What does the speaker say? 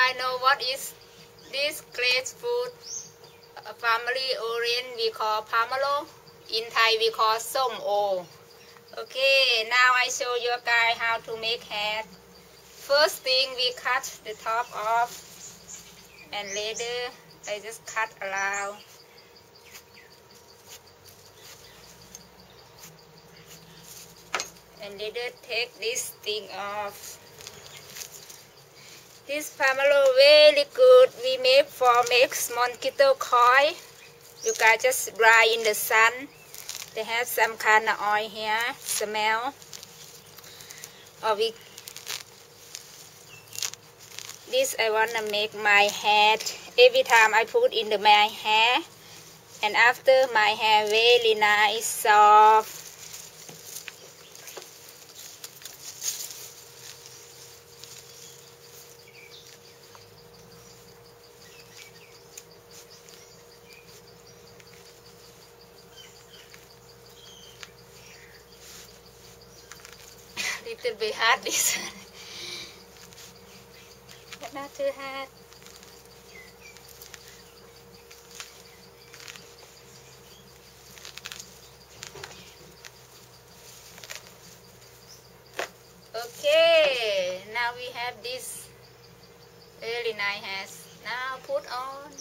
guys know what is this great food? A family orient we call Pomello. In Thai we call Som-o. Okay, now I show you guys how to make hat. First thing we cut the top off, and later I just cut around. And later take this thing off. This Pomello very good. We make for mosquito coil. You guys just dry in the sun. They have some kind of oil here. Smell. Or this I wanna make my hair. Every time I put in my hair, and after my hair very nice, soft. Little bit hard this one, but not too hard. Okay, now we have this very nice hat. Now put on.